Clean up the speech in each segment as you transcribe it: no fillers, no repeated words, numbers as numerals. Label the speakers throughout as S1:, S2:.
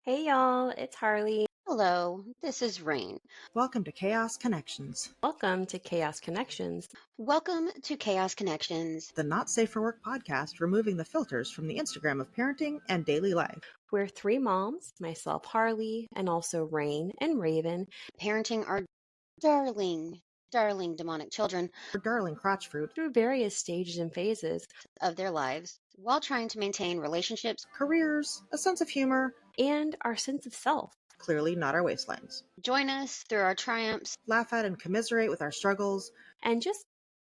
S1: Hey y'all, it's Harley.
S2: Hello, this is Rain.
S3: Welcome to Chaos Connections,
S1: Welcome to Chaos Connections.
S2: Welcome to Chaos Connections.
S3: the Not Safe for Work podcast, removing the filters from the Instagram of parenting and daily life.
S1: We're three moms, myself, Harley, and also Rain and Raven.
S2: Parenting our darling demonic children
S3: Our darling crotch fruit,
S1: Through various stages and phases,
S2: of their lives while trying to maintain relationships.
S3: careers, a sense of humor,
S1: and our sense of self.
S3: clearly not our wastelands.
S2: Join us through our triumphs.
S3: Laugh at and commiserate with our struggles.
S1: And just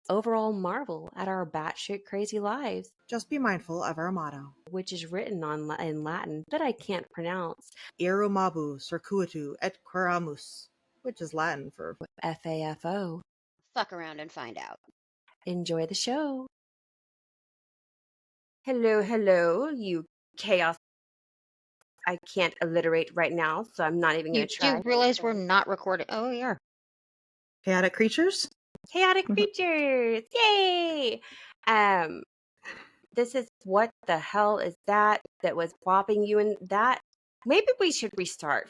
S1: overall marvel at our batshit crazy lives,
S3: Just be mindful of our motto.
S1: which is written in Latin that I can't pronounce.
S3: Irumabu circuitu et queramus, which is Latin for
S1: FAFO.
S2: Fuck around and find out.
S1: Enjoy the show. Hello, you chaos. I can't alliterate right now, so I'm not even
S2: You
S1: going to try.
S2: do realize we're not recording. Oh, we are.
S3: chaotic creatures.
S1: Chaotic creatures! Yay! This is what the hell is that was bopping you in that? Maybe we should restart.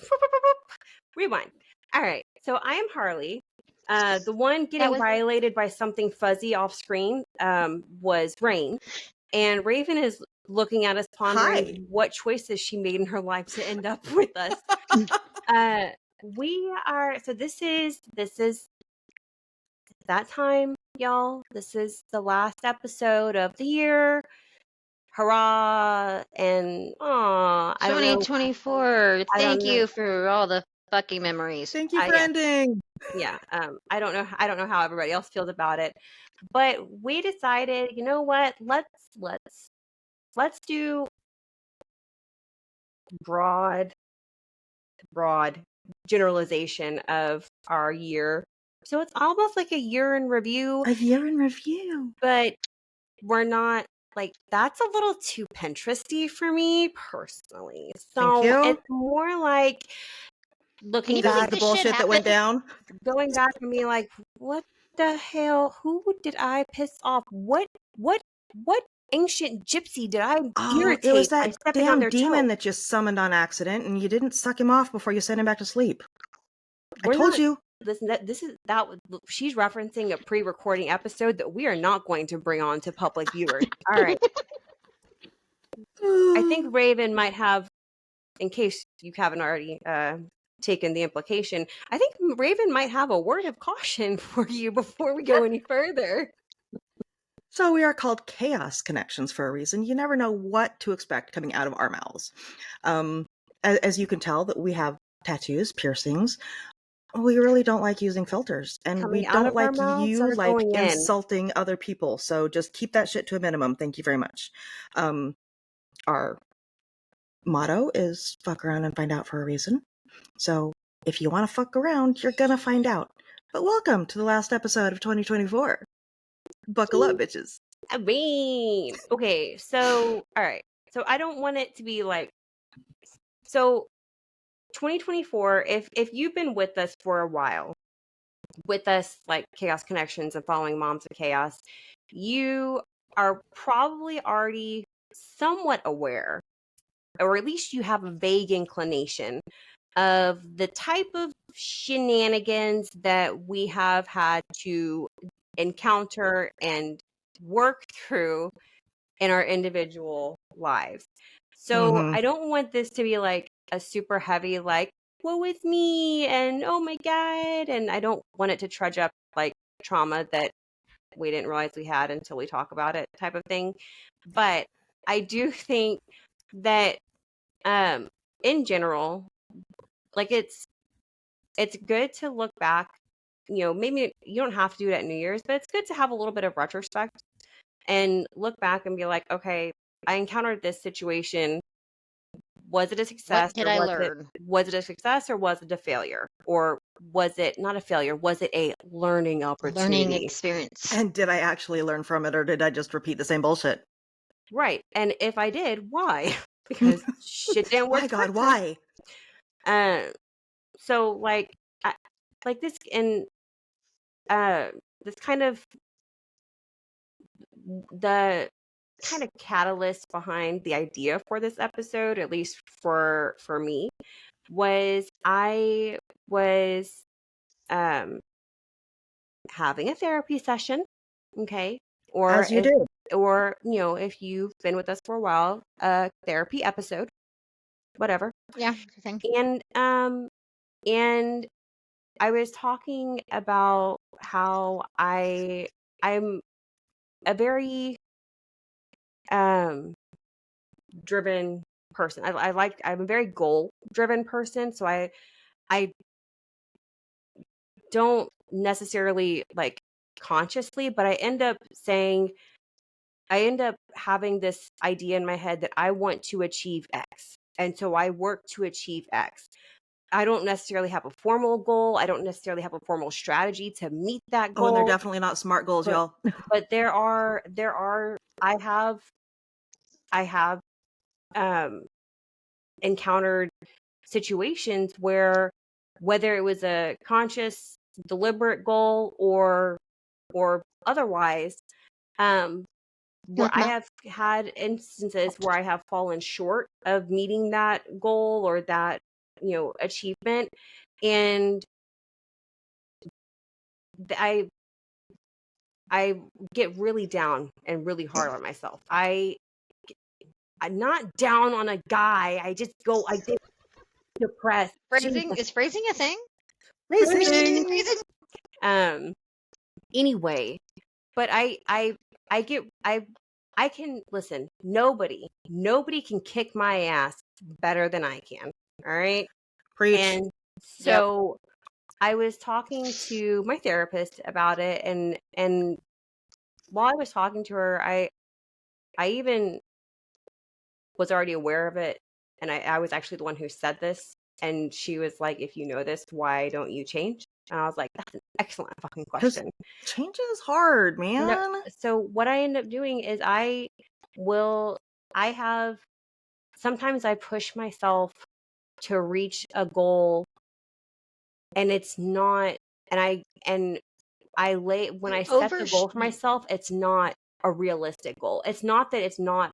S1: Rewind. All right. So I am Harley. The one getting
S2: was-
S1: violated by something fuzzy off screen was Rain, and Raven is looking at us, pondering
S3: Hi.
S1: what choices she made in her life to end up with us. We are. So this is that time, y'all. This is the last episode of the year. Hurrah! And I don't know.
S2: 2024.
S1: I don't
S2: Thank
S1: know.
S2: you for all the fucking memories.
S3: Thank you for
S1: Yeah.
S3: ending.
S1: Yeah. I don't know how everybody else feels about it, but we decided, you know what? Let's do broad generalization of our year. So it's almost like a year in review,
S3: A year in review.
S1: but we're not like, that's a little too Pinteresty for me personally. So
S3: Thank you.
S1: it's more like looking
S2: you
S1: back,
S2: believe
S3: The
S2: this shit
S3: bullshit that went
S2: happened?
S3: down.
S1: going back and being like, what the hell? Who did I piss off? What ancient gypsy did I irritate
S3: It was
S1: by
S3: that
S1: stepping on
S3: damn
S1: their
S3: demon
S1: toe?
S3: that you summoned on accident, and you didn't suck him off before you sent him back to sleep. I
S1: We're
S3: told
S1: not-
S3: you.
S1: Listen, she's referencing a pre-recording episode that we are not going to bring on to public viewers. All right. I think Raven might have, in case you haven't already taken the implication, I think Raven might have a word of caution for you before we go any further.
S3: So we are called Chaos Connections for a reason. You never know what to expect coming out of our mouths. As you can tell, that we have tattoos, piercings. We really don't like using filters, and
S1: Coming
S3: we
S1: out
S3: don't
S1: of our
S3: like
S1: mouths
S3: you
S1: or
S3: like
S1: going in?
S3: insulting other people. So just keep that shit to a minimum. Thank you very much. Our motto is fuck around and find out for a reason. So if you want to fuck around, you're gonna find out. But welcome to the last episode of 2024. Buckle up, bitches.
S1: I mean, okay, so all right. So I don't want it to be like, so 2024, if you've been with us for a while, with us like Chaos Connections and following Moms of Chaos, you are probably already somewhat aware, or at least you have a vague inclination of the type of shenanigans that we have had to encounter and work through in our individual lives. So I don't want this to be like a super heavy, like, woe is me, and oh my God. And I don't want it to trudge up like trauma that we didn't realize we had until we talk about it type of thing. But I do think that in general, like it's good to look back, maybe you don't have to do it at New Year's, but it's good to have a little bit of retrospect and look back and be like, okay, I encountered this situation. Was it a success?
S2: What did I learn?
S1: Was it a success or was it a failure? Or was it not a failure? Was it a learning opportunity?
S2: Learning experience.
S3: And did I actually learn from it, or did I just repeat the same bullshit?
S1: Right. And if I did, why? Because shit didn't work.
S3: My God, why?
S1: So like this, and this kind of the kind of catalyst behind the idea for this episode, at least for me, was I was having a therapy session, okay? Or
S3: As you
S1: if,
S3: do.
S1: or if you've been with us for a while, a therapy episode, whatever.
S2: Yeah, thing.
S1: And I was talking about how I'm a very driven person. I'm a very goal driven person, so I don't necessarily like consciously, but I end up having this idea in my head that I want to achieve X. And so I work to achieve X. I don't necessarily have a formal goal. I don't necessarily have a formal strategy to meet that
S3: Oh, and they're
S1: goal.
S3: definitely not SMART goals,
S1: But
S3: y'all.
S1: but I have encountered situations where, whether it was a conscious, deliberate goal or otherwise, where I have had instances where I have fallen short of meeting that goal or that achievement, and I get really down and really hard on myself. I'm not down on a guy. I get depressed.
S2: Phrasing
S1: Jesus.
S2: is phrasing a thing?
S3: Racing.
S1: Anyway, but I can listen. Nobody can kick my ass better than I can. All right.
S3: Preach.
S1: And so I was talking to my therapist about it, and while I was talking to her, I even was already aware of it, and I was actually the one who said this, and she was like, "If you know this, why don't you change?" And I was like, "That's an excellent fucking question."
S3: Change is hard, man.
S1: No, so what I end up doing is sometimes I push myself to reach a goal, and it's not, and when I set the goal for myself, it's not a realistic goal. It's not that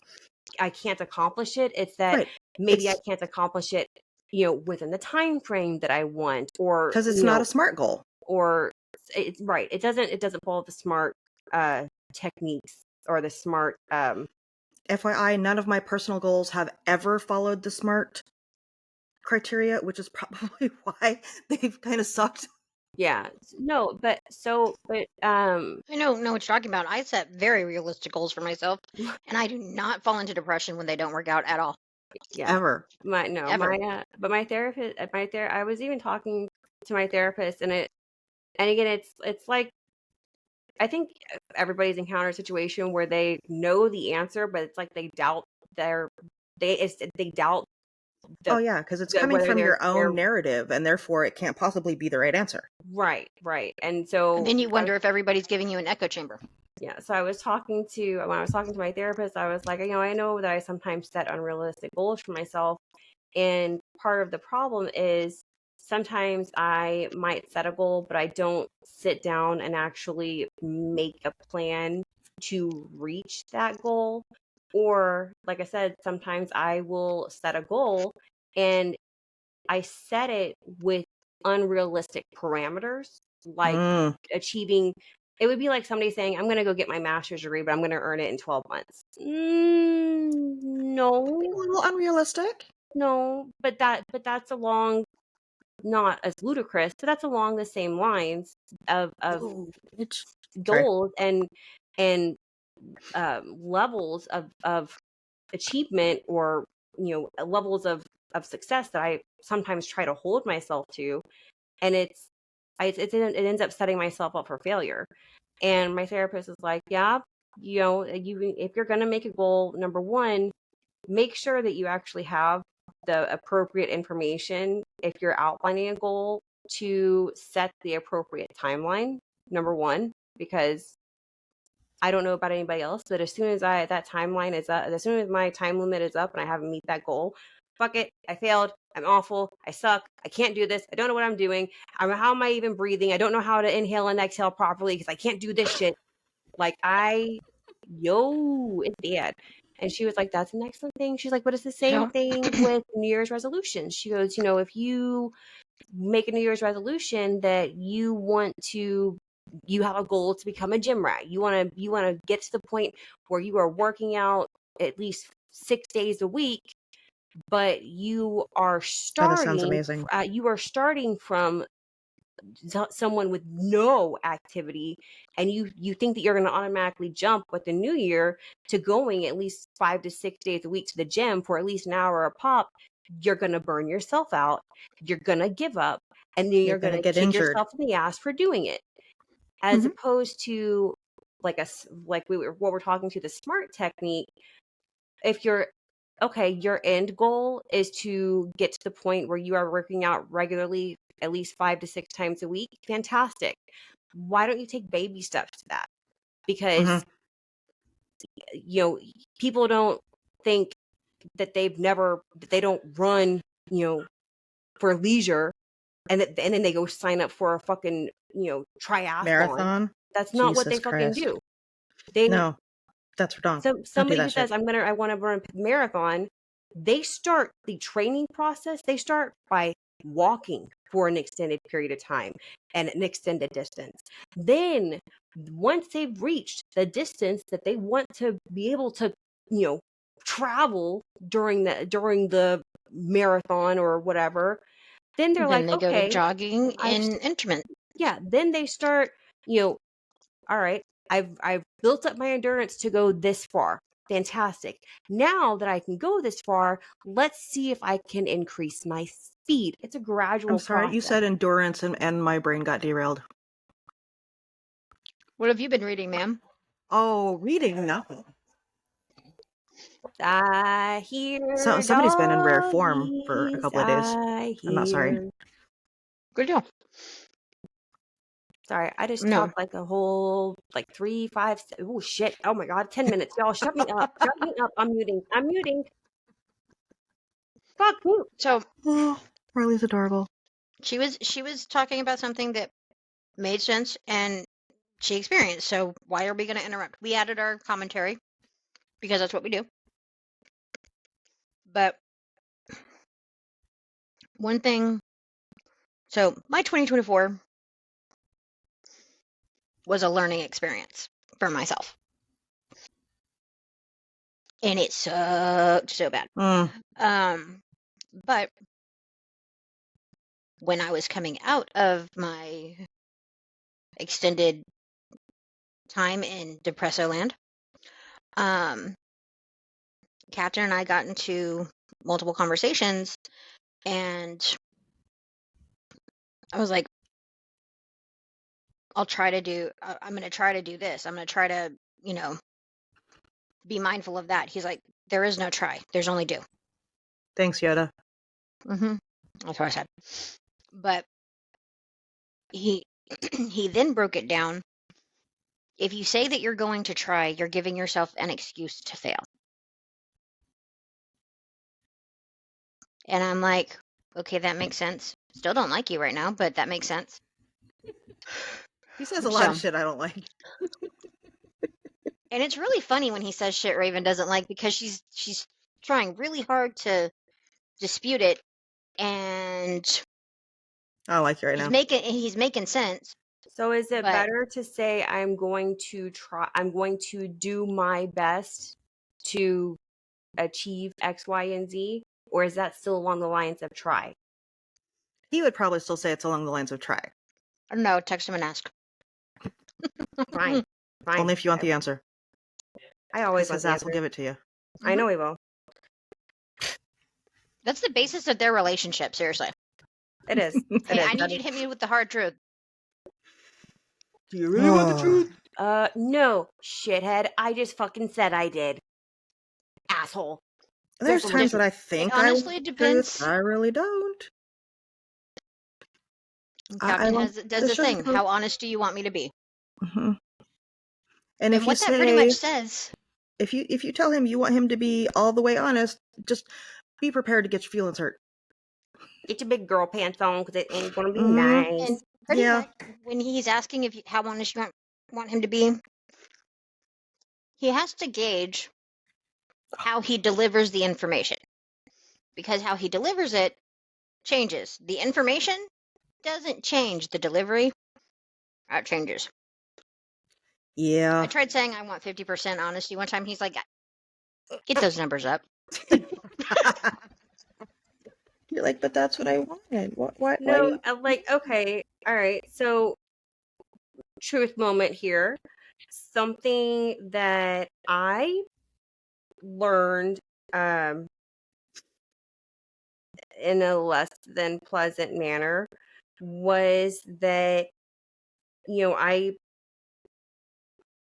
S1: I can't accomplish it. It's that maybe I can't accomplish it, within the time frame that I want, or
S3: because it's not a SMART goal.
S1: Or it's right. It doesn't follow the SMART techniques or the SMART.
S3: FYI, none of my personal goals have ever followed the SMART criteria, which is probably why they've kind of sucked.
S1: Yeah. No, but
S2: I know what you're talking about. I set very realistic goals for myself, and I do not fall into depression when they don't work out at all.
S1: Yeah.
S3: Ever.
S1: But my therapist, I was even talking to my therapist, and again, it's like, I think everybody's encountered a situation where they know the answer, but it's like they doubt they doubt.
S3: Oh yeah, because it's coming from your own narrative, and therefore it can't possibly be the right answer.
S1: Right. And so
S2: And then you wonder if everybody's giving you an echo chamber.
S1: Yeah. So when I was talking to my therapist, I was like, I know that I sometimes set unrealistic goals for myself, and part of the problem is sometimes I might set a goal, but I don't sit down and actually make a plan to reach that goal. Or, like I said, sometimes I will set a goal and I set it with unrealistic parameters, like achieving. It would be like somebody saying, "I'm going to go get my master's degree, but I'm going to earn it in 12 months." No,
S3: A little unrealistic.
S1: no, but that's along, not as ludicrous, but that's along the same lines of goals and levels of achievement, or levels of success that I sometimes try to hold myself to, and it ends up setting myself up for failure. And my therapist is like, yeah, if you're going to make a goal, number one, make sure that you actually have the appropriate information if you're outlining a goal to set the appropriate timeline, number one, because I don't know about anybody else, but as soon as that timeline is up, as soon as my time limit is up and I haven't meet that goal, fuck it, I failed, I'm awful, I suck, I can't do this, I don't know what I'm doing, how am I even breathing, I don't know how to inhale and exhale properly because I can't do this shit. Like, I yo, it's bad. And she was like, that's an excellent thing. She's like, but it's the same
S2: So,
S1: thing with New Year's resolutions. She goes, you know, if you make a New Year's resolution that you have a goal to become a gym rat. You want to get to the point where you are working out at least 6 days a week, but
S3: That sounds amazing.
S1: you are starting from someone with no activity, and you think that you're going to automatically jump with the new year to going at least 5 to 6 days a week to the gym for at least an hour a pop. You're going to burn yourself out, you're going to give up, and then
S3: You're
S1: you're going
S3: gonna
S1: to
S3: get
S1: kick
S3: injured.
S1: yourself in the ass for doing it, as
S3: Mhm.
S1: opposed to like what we're talking to, the SMART technique. If you're okay, your end goal is to get to the point where you are working out regularly at least 5 to 6 times a week. Fantastic. Why don't you take baby steps to that? Because
S3: Mhm.
S1: you know, people don't think that they don't run, for leisure, and then they go sign up for a fucking, triathlon.
S3: Marathon.
S1: That's not what they
S3: Jesus
S1: fucking
S3: Christ.
S1: do. They
S3: No, that's wrong. Don't do
S1: somebody who
S3: that shit.
S1: says I want to run a marathon, they start the training process. They start by walking for an extended period of time and an extended distance. Then once they've reached the distance that they want to be able to, travel during the marathon or whatever, then they're
S2: then
S1: like,
S2: they go to
S1: okay,
S2: jogging
S1: I've
S2: in instruments.
S1: yeah, then they start, all right, I've built up my endurance to go this far. Fantastic. Now that I can go this far, let's see if I can increase my speed. It's a gradual
S3: I'm sorry, you
S1: process.
S3: said endurance and my brain got derailed.
S2: What have you been reading, ma'am?
S3: Oh, reading nothing.
S1: I hear
S3: Somebody's been in rare form for a
S1: doggies.
S3: couple of days.
S1: I
S3: I'm not sorry.
S1: hear.
S2: Good deal.
S1: Sorry, I just
S2: No.
S1: talked like a whole 3, 5. Oh shit! Oh my god, 10 minutes, y'all. Shut me up. Shut me up. I'm muting. Fuck you.
S2: So
S3: Oh, Harley's adorable.
S2: she was talking about something that made sense and she experienced. So why are we going to interrupt? We added our commentary because that's what we do. But one thing, so my 2024 was a learning experience for myself. And it sucked so bad. But when I was coming out of my extended time in Depresso Land, Captain and I got into multiple conversations, and I was like, I'm going to try to do this. I'm going to try to, be mindful of that. He's like, there is no try. There's only do.
S3: Thanks, Yoda.
S2: Mm-hmm. That's what I said. But he he then broke it down. If you say that you're going to try, you're giving yourself an excuse to fail. And I'm like, okay, that makes sense. Still don't like you right now, but that makes sense.
S3: He says a lot of shit I don't like.
S2: And it's really funny when he says shit Raven doesn't like, because she's trying really hard to dispute it, and
S3: I don't like you right now.
S2: He's making sense.
S1: So is it better to say I'm going to do my best to achieve X, Y, and Z, or is that still along the lines of try?
S3: He would probably still say it's along the lines of try.
S2: I don't know. Text him and ask.
S1: Fine.
S3: Only if you want the answer.
S1: I always want
S3: his
S1: the
S3: ass
S1: answer.
S3: will give it to you.
S1: I know he will.
S2: That's the basis of their relationship, seriously.
S1: It is.
S2: Hey, I need you to hit me with the hard truth.
S3: Do you really want the truth?
S1: No, shithead. I just fucking said I did. Asshole.
S3: There's times that I think
S2: honestly, it depends.
S3: I really don't.
S2: Captain does the thing. How honest do you want me to be?
S3: Mm-hmm. And if
S2: what
S3: you
S2: that pretty much says,
S3: if you tell him you want him to be all the way honest, just be prepared to get your feelings hurt.
S1: Get your big girl pants on, because it ain't gonna be nice.
S2: And pretty much when he's asking how honest you want him to be, he has to gauge how he delivers the information, because how he delivers it changes. The information doesn't change. The delivery, that changes. I
S3: Yeah.
S2: tried saying I want 50% honesty one time. He's like, get those numbers up.
S3: You're like, but that's what I wanted. Why do
S1: No,
S3: you...
S1: like, okay, all right. So, truth moment here. Something that I learned in a less than pleasant manner was that, you know, I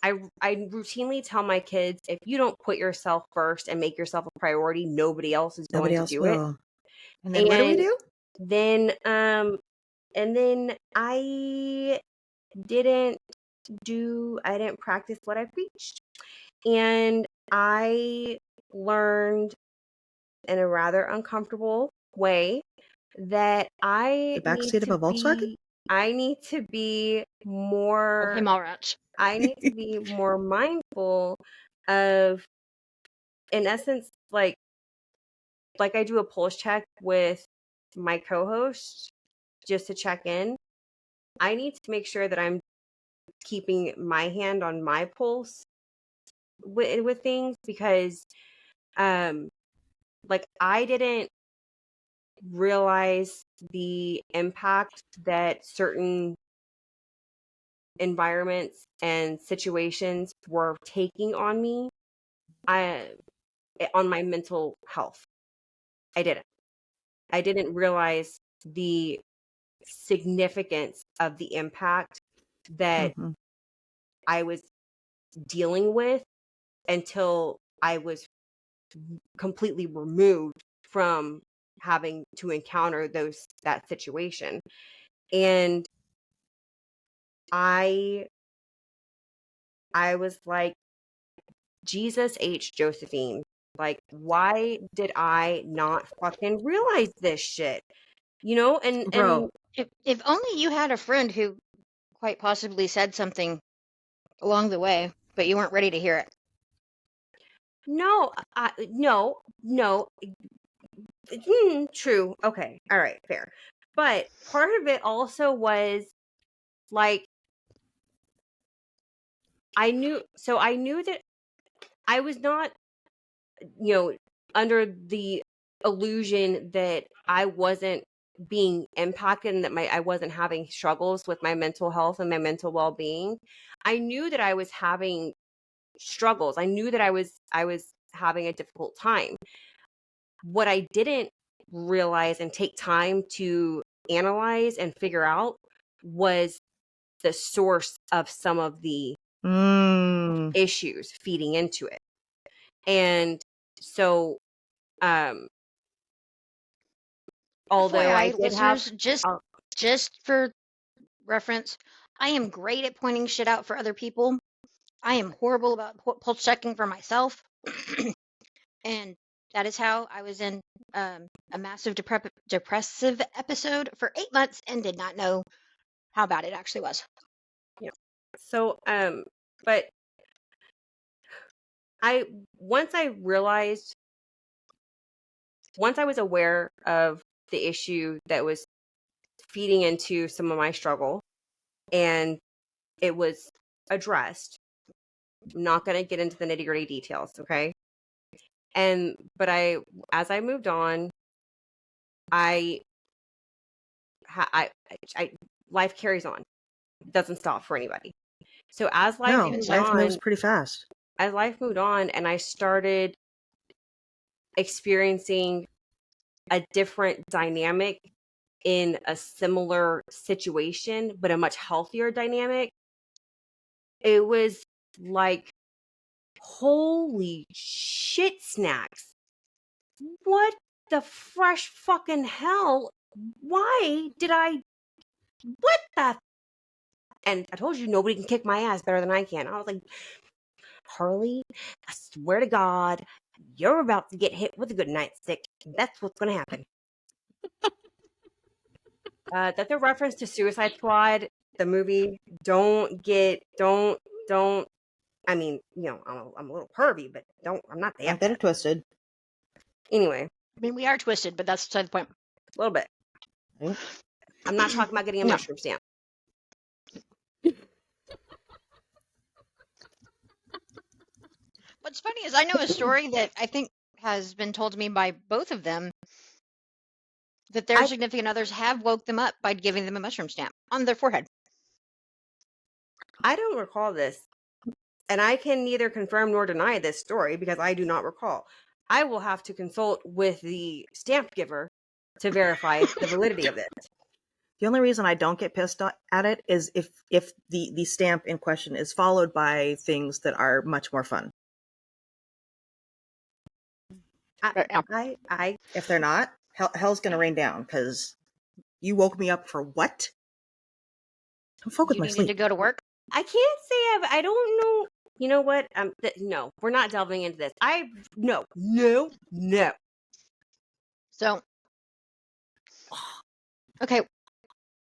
S1: routinely tell my kids, if you don't put yourself first and make yourself a priority, nobody else is
S3: Nobody
S1: going to
S3: else
S1: do it.
S3: will. And then what do we
S1: And
S3: do?
S1: then I didn't I didn't practice what I preached. And I learned in a rather uncomfortable way that
S3: The backseat of a Volkswagen?
S1: I need to be
S2: Oh,
S1: more
S2: hey, Mallrats.
S1: I need to be more mindful of, in essence, like I do a pulse check with my co-host just to check in. I need to make sure that I'm keeping my hand on my pulse with things, because like I didn't realize the impact that certain environments and situations were taking on me, I on my mental health. I didn't realize the significance of the impact that
S3: Mm-hmm.
S1: I was dealing with until I was completely removed from having to encounter that situation. And I was like, Jesus H. Josephine, like, why did I not fucking realize this shit? You know, and
S3: Bro,
S2: If only you had a friend who quite possibly said something along the way, but you weren't ready to hear it.
S1: no, no. True. Okay. All right. Fair. But part of it also was like, I knew that I was not, under the illusion that I wasn't being impacted and that I wasn't having struggles with my mental health and my mental well-being. I knew that I was having struggles. I knew that I was having a difficult time. What I didn't realize and take time to analyze and figure out was the source of some of the issues feeding into it. And so, although I
S2: FYI,
S1: did have,
S2: listeners,
S1: uh,
S2: just for reference, I am great at pointing shit out for other people. I am horrible about pulse checking for myself. And that is how I was in a massive depressive episode for 8 months and did not know how bad it actually was.
S1: so, but once I was aware of the issue that was feeding into some of my struggle, and it was addressed. I'm not going to get into the nitty-gritty details, okay? But as I moved on, I life carries on. It doesn't stop for anybody. So as life
S3: no,
S1: moved
S3: life moves
S1: on,
S3: pretty fast.
S1: and I started experiencing a different dynamic in a similar situation, but a much healthier dynamic, it was like, holy shit snacks. What the fresh fucking hell? Why did what the? And I told you nobody can kick my ass better than I can. I was like, Harley, I swear to God, you're about to get hit with a good nightstick. That's what's going to happen. That's a reference to Suicide Squad, the movie. Don't I mean, I'm a little pervy, but I'm not
S3: I'm
S1: that
S3: bit
S1: bad.
S3: twisted.
S1: Anyway,
S2: I mean, we are twisted, but that's beside the point.
S1: a little bit.
S3: Right?
S1: I'm not talking about getting a
S2: No.
S1: mushroom stamp.
S2: What's funny is I know a story that I think has been told to me by both of them that their
S1: I
S2: significant others have woke them up by giving them a mushroom stamp on their forehead.
S1: I don't recall this, and I can neither confirm nor deny this story because I do not recall. I will have to consult with the stamp giver to verify the validity of this.
S3: The only reason I don't get pissed at it is if the stamp in question is followed by things that are much more fun.
S1: I
S3: If they're not, hell's gonna rain down because you woke me up for what? Don't fuck with
S2: You
S3: my
S2: needed
S3: sleep.
S2: to go to work.
S1: I can't say I don't know. You know what? No, we're not delving into this. No.
S2: So, okay.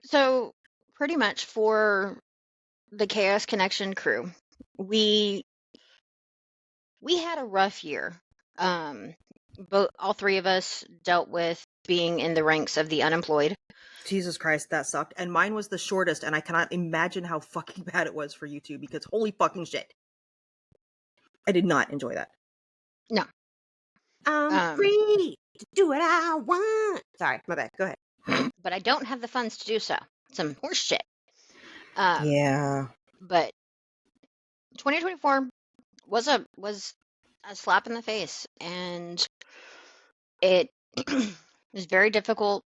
S2: So, pretty much for the Chaos Connection crew, we had a rough year. All three of us dealt with being in the ranks of the unemployed.
S3: Jesus Christ, that sucked. And mine was the shortest, and I cannot imagine how fucking bad it was for you two because holy fucking shit. I did not enjoy that.
S2: No.
S1: I'm free to do what I want. Sorry, my bad. Go ahead.
S2: But I don't have the funds to do so. Some horse shit.
S3: Yeah.
S2: But 2024 was a slap in the face, and it was very difficult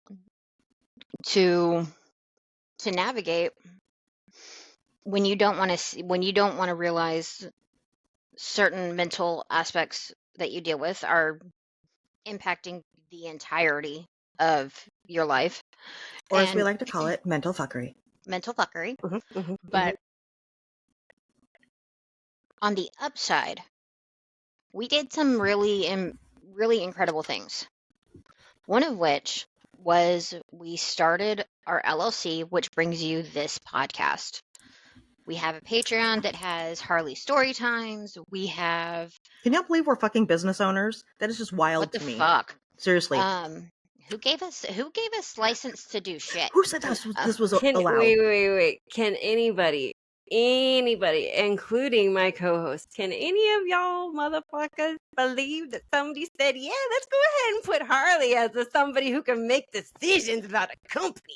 S2: to navigate when you don't want to realize certain mental aspects that you deal with are impacting the entirety of your life,
S3: Or as we
S2: and
S3: like to call it, mental fuckery.
S2: mental fuckery.
S1: Mm-hmm.
S2: But on the upside, we did some really incredible things. One of which was we started our LLC, which brings you this podcast. We have a Patreon that has Harley story times. We have
S3: Can you believe we're fucking business owners? That is just wild
S2: what the
S3: to me.
S2: fuck?
S3: Seriously.
S2: Who gave us license to do shit?
S3: Who said this was allowed?
S1: Wait. Can anybody, including my co-host, can any of y'all motherfuckers believe that somebody said, yeah, let's go ahead and put Harley as somebody who can make decisions about a company?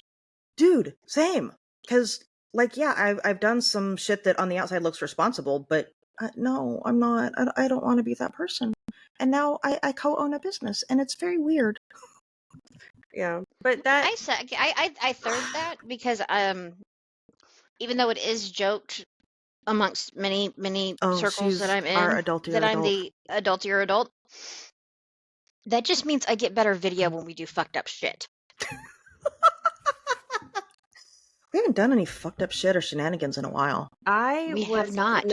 S3: Dude, same. Because, like, yeah, I've done some shit that on the outside looks responsible, but no, I'm not. I don't want to be that person. And now I co-own a business, and it's very weird.
S1: Yeah, but that
S2: I third that because even though it is joked amongst many circles that I'm in,
S3: our adultier
S2: that I'm
S3: adult.
S2: the adultier adult, that just means I get better video when we do fucked up shit.
S3: We haven't done any fucked up shit or shenanigans in a while.
S2: We have not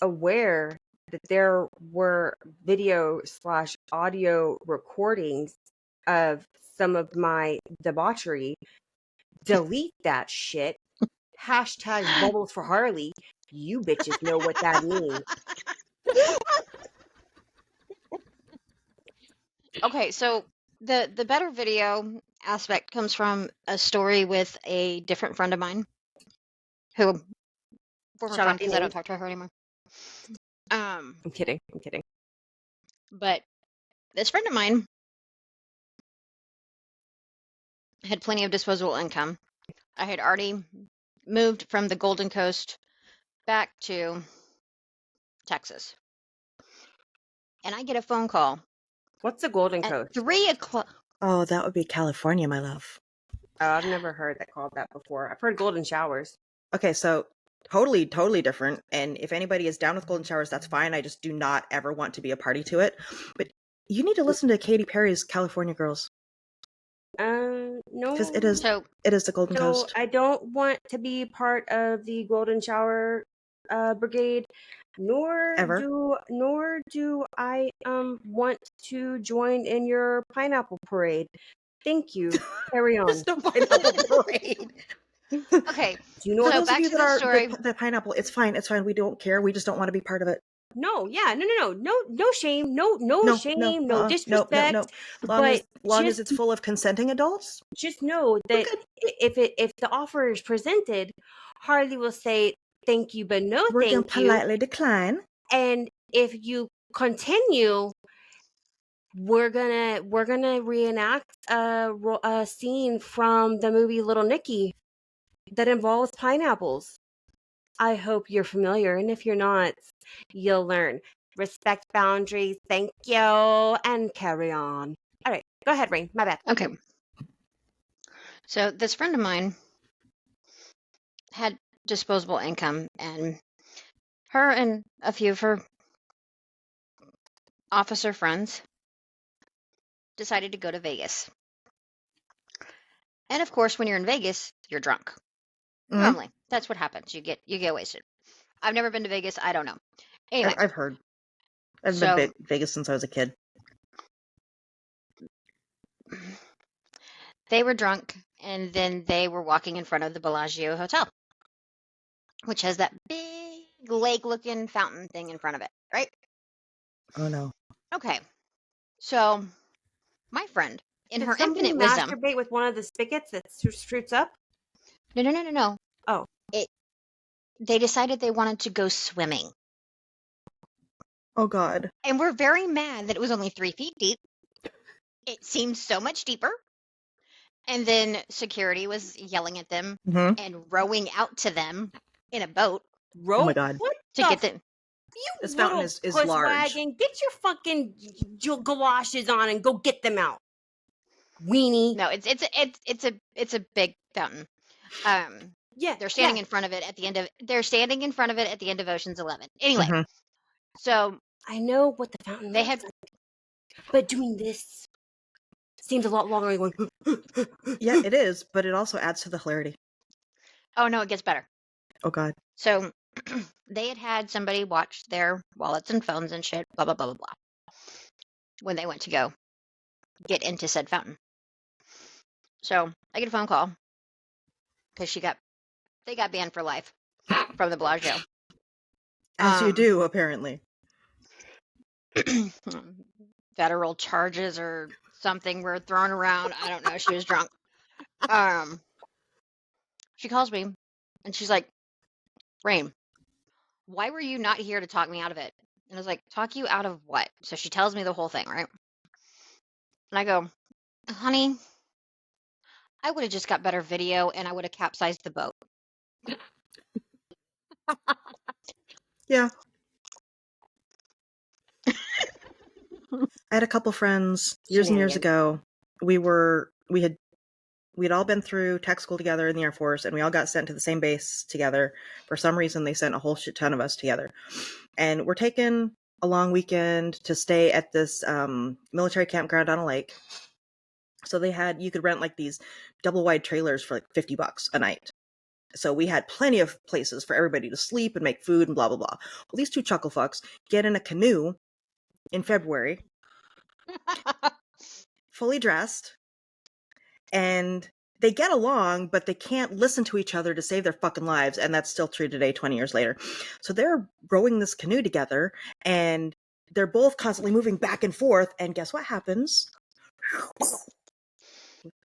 S1: aware that there were video/audio recordings of some of my debauchery. Delete that shit. Hashtag bubbles for Harley. You bitches know what that means.
S2: Okay, so the better video aspect comes from a story with a different friend of mine who former
S1: Shut
S2: friend
S1: up,
S2: because I don't talk to her anymore.
S1: I'm kidding.
S2: But this friend of mine had plenty of disposable income. I had already moved from the Golden Coast back to Texas. And I get a phone call
S1: What's the Golden
S2: at
S1: Coast?
S2: 3 o'clock.
S3: Oh, that would be California, my love.
S1: Oh, I've never heard that called that before. I've heard golden showers.
S3: Okay, so totally different. And if anybody is down with golden showers, that's fine. I just do not ever want to be a party to it. But you need to listen to Katy Perry's California Girls.
S1: No.
S3: Because it is the Golden Coast.
S1: I don't want to be part of the golden shower brigade, nor do I want to join in your pineapple parade. Thank you. Carry on.
S3: There's no pineapple parade.
S2: Okay,
S1: Do you know
S3: For
S1: what?
S2: so
S3: those of
S2: back
S3: you
S2: to
S3: that
S2: the
S3: are
S2: story.
S3: the pineapple, it's fine. It's fine. We don't care. We just don't want to be part of it.
S1: No, yeah, no shame, no
S3: No, no,
S1: shame, no
S3: no, no,
S1: disrespect.
S3: no.
S1: But
S3: Long as it's full of consenting adults,
S1: just know
S3: we're
S1: that
S3: good.
S1: if the offer is presented, Harley will say thank you, but no
S3: We're gonna
S1: thank you.
S3: politely decline.
S1: And if you continue, we're gonna reenact a scene from the movie Little Nicky that involves pineapples. I hope you're familiar, and if you're not, you'll learn. Respect boundaries, thank you, and carry on. All right, go ahead, Rain. My bad.
S2: Okay, so this friend of mine had disposable income, and her and a few of her officer friends decided to go to Vegas. And of course, when you're in Vegas, you're drunk.
S3: Mhm.
S2: Normally, that's what happens. You get wasted. I've never been to Vegas. I don't know. Anyway,
S3: I've heard. I've
S2: so
S3: been Vegas since I was a kid.
S2: they were drunk, and then they were walking in front of the Bellagio Hotel, which has that big lake-looking fountain thing in front of it, right?
S3: Oh no.
S2: Okay, so my friend, in
S1: Did
S2: her
S1: somebody
S2: infinite wisdom,
S1: masturbate with one of the spigots that shoots up?
S2: no.
S1: Oh.
S2: They decided they wanted to go swimming.
S3: Oh God.
S2: And we're very mad that it was only 3 feet deep. It seemed so much deeper. And then security was yelling at them
S3: Mhm.
S2: and rowing out to them in a boat
S3: Oh my God.
S1: What
S2: to
S1: the
S2: get them.
S1: You
S3: This
S1: little
S3: fountain is
S1: puss
S3: large.
S1: wagon, get your fucking galoshes on and go get them out, weenie.
S2: No, it's a big fountain.
S1: Yeah,
S2: They're standing in front of it at the end of Ocean's 11. Anyway,
S3: Mhm.
S2: so
S1: I know what the fountain
S2: they
S1: looks
S2: had
S1: like, but doing this seems a lot longer than going.
S3: Yeah, it is, but it also adds to the hilarity.
S2: oh no, it gets better.
S3: Oh God.
S2: So they had somebody watch their wallets and phones and shit, blah blah blah blah blah, when they went to go get into said fountain. So I get a phone call because they got banned for life from the Bellagio.
S3: As you do, apparently.
S2: Federal charges or something were thrown around. I don't know. She was drunk. She calls me and she's like, Rain, why were you not here to talk me out of it? And I was like, talk you out of what? So she tells me the whole thing, right? And I go, honey, I would have just got better video and I would have capsized the boat.
S3: Yeah. I had a couple friends years and years ago. We'd all been through tech school together in the Air Force, and we all got sent to the same base together. For some reason, they sent a whole shit ton of us together. And we're taking a long weekend to stay at this military campground on a lake. So you could rent like these double wide trailers for like $50 a night. So we had plenty of places for everybody to sleep and make food and blah, blah, blah. Well, these two chuckle fucks get in a canoe in February, fully dressed, and they get along, but they can't listen to each other to save their fucking lives. And that's still true today, 20 years later. So they're rowing this canoe together, and they're both constantly moving back and forth. And guess what happens?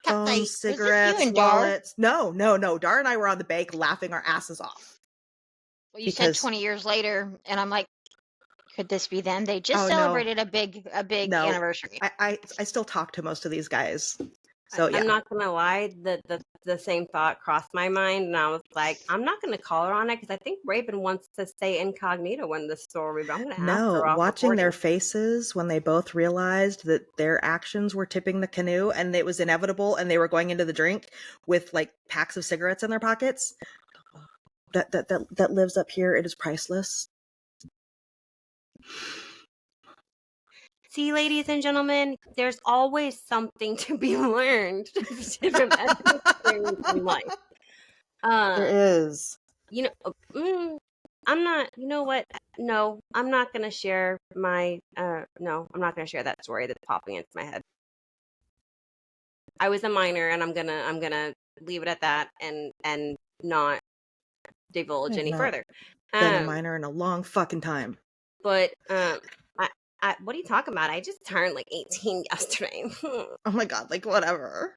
S3: Phones, cigarettes, wallets. No. Dar and I were on the bank laughing our asses off.
S2: Well, you said 20 years later, and I'm like, could this be them? They just celebrated a big anniversary.
S3: I still talk to most of these guys. So yeah.
S1: I'm not gonna lie, the same thought crossed my mind, and I was like, I'm not gonna call her on it because I think Raven wants to stay incognito in this story, but I'm gonna ask her off
S3: watching
S1: recording.
S3: their faces when they both realized that their actions were tipping the canoe and it was inevitable and they were going into the drink with like packs of cigarettes in their pockets. That lives up here. It is priceless.
S1: See, ladies and gentlemen, there's always something to be learned from every experience in life.
S3: There is.
S1: You know, I'm not. You know what? No, I'm not gonna share my. No, I'm not gonna share that story that's popping into my head. I was a minor, and I'm gonna leave it at that and not divulge
S3: I've
S1: any
S3: not
S1: further.
S3: been a
S1: Um,
S3: minor in a long fucking time.
S1: but what are you talking about? I just turned like 18 yesterday.
S3: Oh my god, like whatever.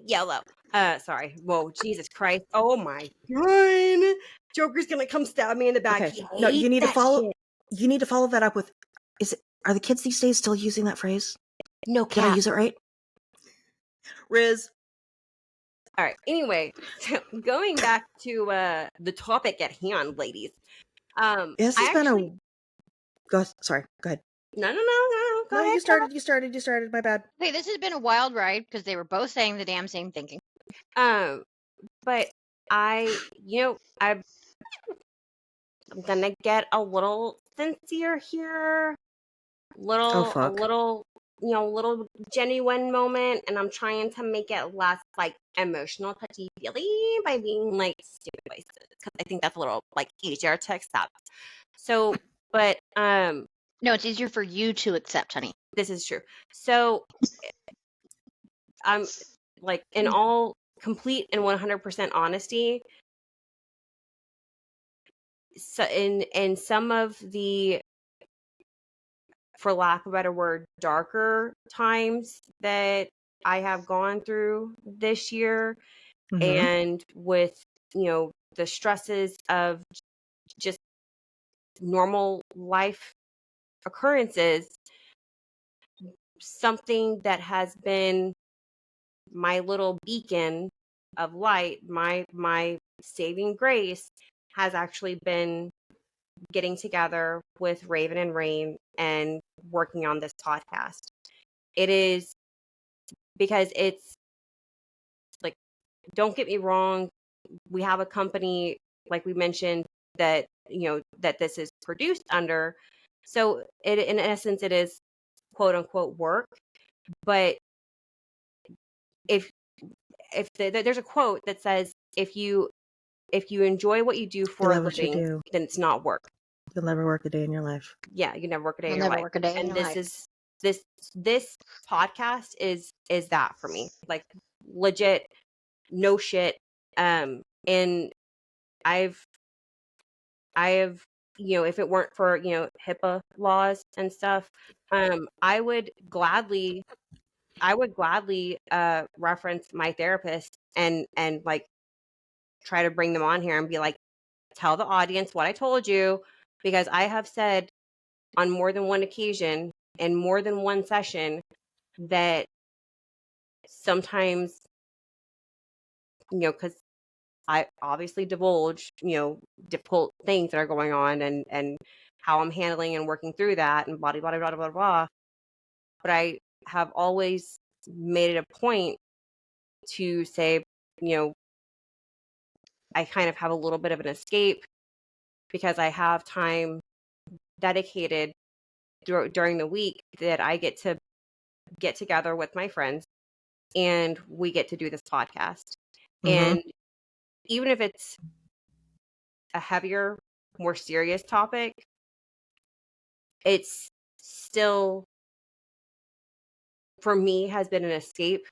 S1: Yellow. Sorry. Whoa, Jesus Christ. Oh my god. Joker's gonna come stab me in the back.
S3: Okay.
S1: He
S3: No, you
S1: hates
S3: need to
S1: that
S3: follow
S1: shit.
S3: you need to follow that up with are the kids these days still using that phrase?
S1: No
S3: Did I
S1: cap.
S3: use it right? Riz.
S1: All right. Anyway, so going back to the topic at hand, ladies.
S3: This has
S1: I
S3: been
S1: actually
S3: sorry, go ahead.
S1: no. Go
S3: No,
S1: ahead,
S3: you
S1: girl.
S3: started, my bad.
S2: Okay, this has been a wild ride because they were both saying the damn same thing.
S1: But I'm gonna get a little sincere here.
S3: Oh
S1: A
S3: fuck.
S1: little, little genuine moment, and I'm trying to make it less like emotional, touchy feely by being like stupid voices, because I think that's a little like easier to accept. So, but
S2: No, it's easier for you to accept, honey.
S1: this is true. So I'm like, in all complete and 100% honesty, so in some of the, for lack of a better word, darker times that I have gone through this year,
S3: Mhm.
S1: and with the stresses of just normal life occurrences, something that has been my little beacon of light, my saving grace, has actually been getting together with Raven and Rain and working on this podcast. It is because it's like, don't get me wrong, we have a company, like we mentioned, that that this is produced under, so it, in essence, it is quote unquote work. But if there's a quote that says, if you enjoy what you do
S3: You
S1: for a
S3: love what you
S1: living,
S3: do.
S1: then it's not work.
S3: You'll never work a day in your life.
S1: Yeah, you never work a day
S2: You'll
S1: in your
S2: never
S1: life.
S2: work a day in
S1: And
S2: your
S1: this
S2: life.
S1: is this podcast is that for me, like, legit, no shit. And I've I have, if it weren't for, HIPAA laws and stuff, I would gladly reference my therapist and like try to bring them on here and be like, tell the audience what I told you, because I have said on more than one occasion and more than one session that sometimes, because I obviously divulge, difficult things that are going on, and how I'm handling and working through that, and blah, blah, blah, blah, blah, blah. But I have always made it a point to say, I kind of have a little bit of an escape, because I have time dedicated during the week that I get together with my friends, and we get to do this podcast.
S3: Mhm.
S1: And even if it's a heavier, more serious topic, it's still, for me, has been an escape,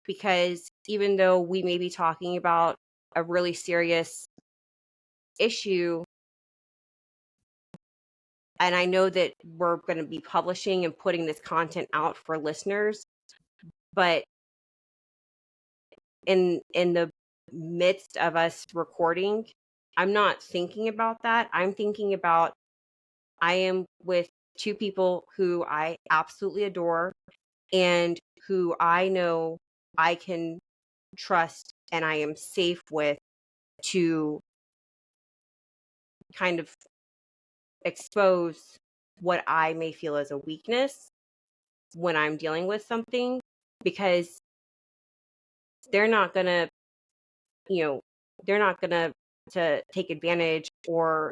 S1: because even though we may be talking about a really serious issue, and I know that we're going to be publishing and putting this content out for listeners, but in the midst of us recording, I'm not thinking about that. I'm thinking about, I am with two people who I absolutely adore, and who I know I can trust and I am safe with, to kind of expose what I may feel as a weakness when I'm dealing with something, because they're not gonna, they're not gonna to take advantage, or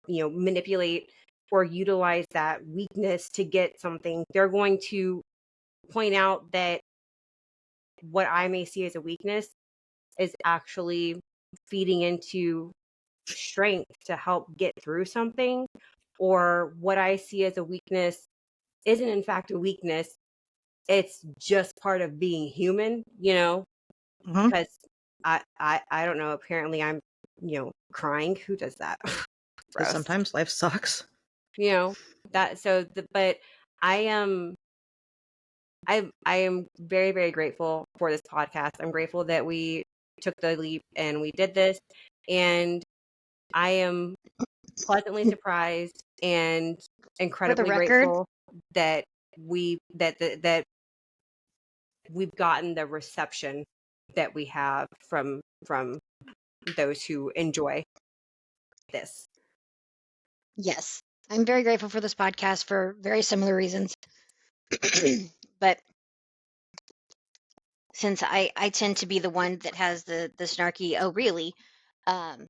S1: manipulate or utilize that weakness to get something. They're going to point out that what I may see as a weakness is actually feeding into strength to help get through something, or what I see as a weakness isn't in fact a weakness, it's just part of being human, you know,
S3: Mhm.
S1: because I don't know, apparently I'm, crying. Who does that?
S3: 'Cause
S1: Gross.
S3: sometimes life sucks.
S1: You know, but I am I am very, very grateful for this podcast. I'm grateful that we took the leap and we did this. And I am pleasantly surprised and
S2: For the
S1: incredibly
S2: record,
S1: grateful that that we've gotten the reception that we have from those who enjoy this.
S2: yes, I'm very grateful for this podcast for very similar reasons. But since I tend to be the one that has the snarky, oh really, um,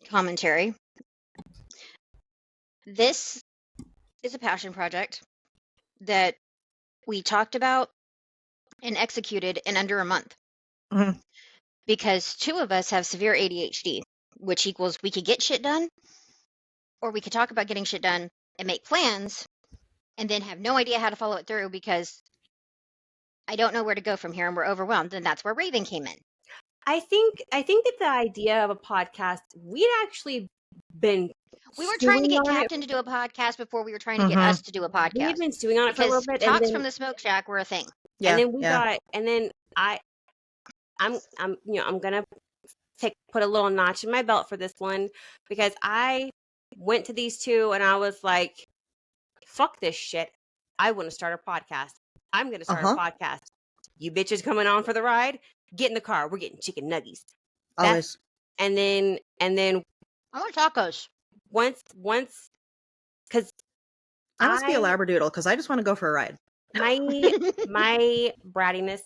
S2: commentary, this is a passion project that we talked about and executed in under a month
S3: Mhm.
S2: because two of us have severe ADHD, which equals we could get shit done, or we could talk about getting shit done and make plans and then have no idea how to follow it through because I don't know where to go from here and we're overwhelmed. And that's where Raven came in.
S1: I think that the idea of a podcast, we'd actually been
S2: We were trying to
S1: stewing
S2: get
S1: on it.
S2: Captain to do a podcast before we were trying to get
S3: Mhm.
S2: us to do a
S1: We'd
S2: podcast
S1: been stewing on it for a little
S2: because
S1: bit, and
S2: talks
S1: then
S2: from the smoke shack were a thing.
S3: Yeah.
S1: and then we
S3: yeah.
S1: got, and then I'm gonna put a little notch in my belt for this one because I went to these two and I was like, fuck this shit. I want to start a podcast. I'm gonna start a podcast. You bitches coming on for the ride? Get in the car. We're getting chicken nuggies.
S3: Always.
S1: And then
S2: I want tacos.
S1: once because
S3: I must be a
S1: I
S3: labradoodle because I just want to go for a ride.
S1: my brattiness